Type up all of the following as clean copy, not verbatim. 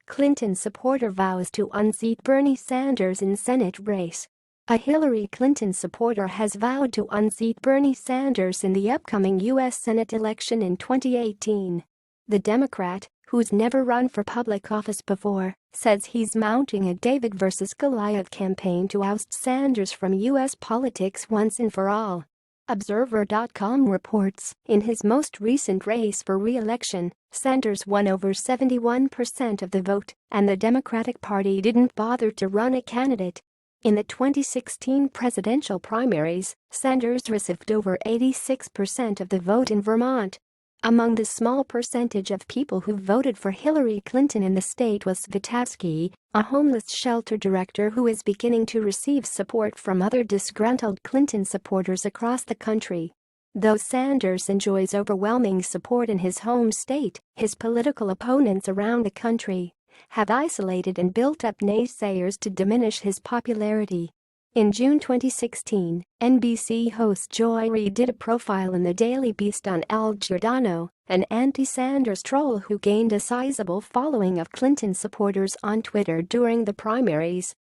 Clinton supporter vows to unseat Bernie Sanders in Senate race. A Hillary Clinton supporter has vowed to unseat Bernie Sanders in the upcoming U.S. Senate election in 2018. The Democrat, who's never run for public office before, says he's mounting a David versus Goliath campaign to oust Sanders from U.S. politics once and for all. Observer.com reports, in his most recent race for re-election, Sanders won over 71% of the vote, and the Democratic Party didn't bother to run a candidate. In the 2016 presidential primaries, Sanders received over 86% of the vote in Vermont. Among the small percentage of people who voted for Hillary Clinton in the state was Svitovsky, a homeless shelter director who is beginning to receive support from other disgruntled Clinton supporters across the country. Though Sanders enjoys overwhelming support in his home state, his political opponents around the country have isolated and built up naysayers to diminish his popularity. In June 2016, NBC host Joy Reid did a profile in the Daily Beast on Al Giordano, an anti-Sanders troll who gained a sizable following of Clinton supporters on Twitter during the primaries.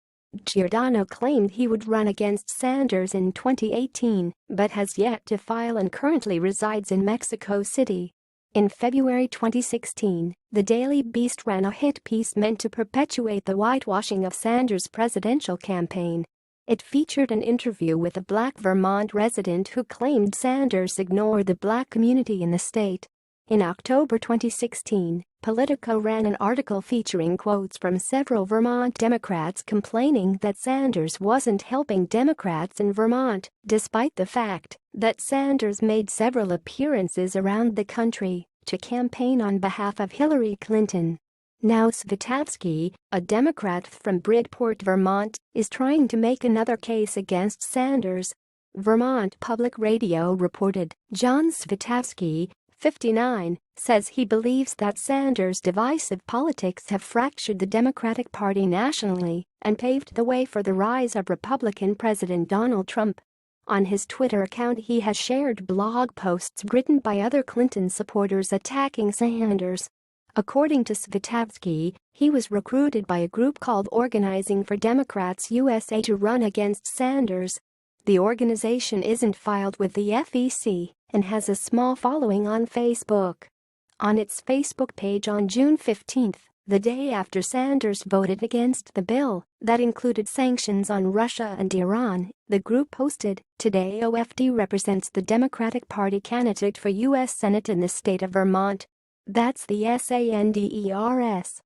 Giordano claimed he would run against Sanders in 2018, but has yet to file and currently resides in Mexico City. In February 2016, the Daily Beast ran a hit piece meant to perpetuate the whitewashing of Sanders' presidential campaign. It featured an interview with a black Vermont resident who claimed Sanders ignored the black community in the state. In October 2016, Politico ran an article featuring quotes from several Vermont Democrats complaining that Sanders wasn't helping Democrats in Vermont, despite the fact that Sanders made several appearances around the country to campaign on behalf of Hillary Clinton. Now Svitovsky, a Democrat from Bridport, Vermont, is trying to make another case against Sanders. Vermont Public Radio reported, John Svitovsky, 59, says he believes that Sanders' divisive politics have fractured the Democratic Party nationally and paved the way for the rise of Republican President Donald Trump. On his Twitter account he has shared blog posts written by other Clinton supporters attacking Sanders. According to Svitovsky, he was recruited by a group called Organizing for Democrats USA to run against Sanders. The organization isn't filed with the FEC and has a small following on Facebook. On its Facebook page on June 15, the day after Sanders voted against the bill that included sanctions on Russia and Iran, the group posted, "Today OFD represents the Democratic Party candidate for U.S. Senate in the state of Vermont. That's the Sanders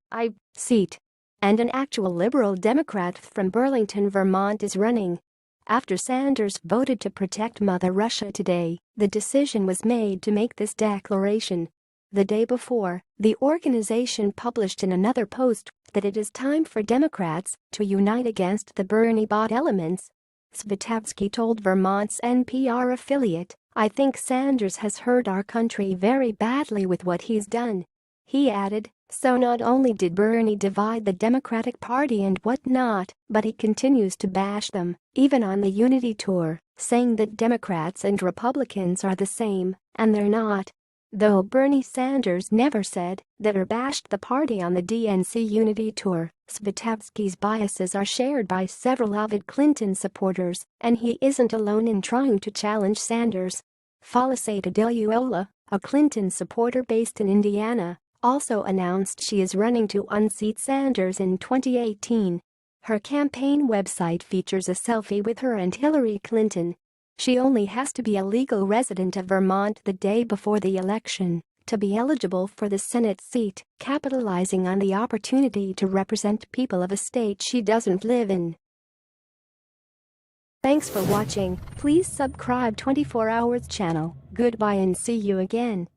seat. And an actual liberal Democrat from Burlington, Vermont is running." After Sanders voted to protect Mother Russia today, the decision was made to make this declaration. The day before, the organization published in another post that it is time for Democrats to unite against the Bernie bot elements. Svitovsky told Vermont's NPR affiliate, "I think Sanders has hurt our country very badly with what he's done." He added, "So not only did Bernie divide the Democratic Party and whatnot, but he continues to bash them, even on the Unity Tour, saying that Democrats and Republicans are the same, and they're not." Though Bernie Sanders never said that or bashed the party on the DNC Unity Tour, Svitovsky's biases are shared by several avid Clinton supporters, and he isn't alone in trying to challenge Sanders. Felicita DeLuola, a Clinton supporter based in Indiana, also announced she is running to unseat Sanders in 2018. Her campaign website features a selfie with her and Hillary Clinton. She only has to be a legal resident of Vermont the day before the election to be eligible for the Senate seat, capitalizing on the opportunity to represent people of a state she doesn't live in. Thanks for watching. Please subscribe 24 Hours channel. Goodbye and see you again.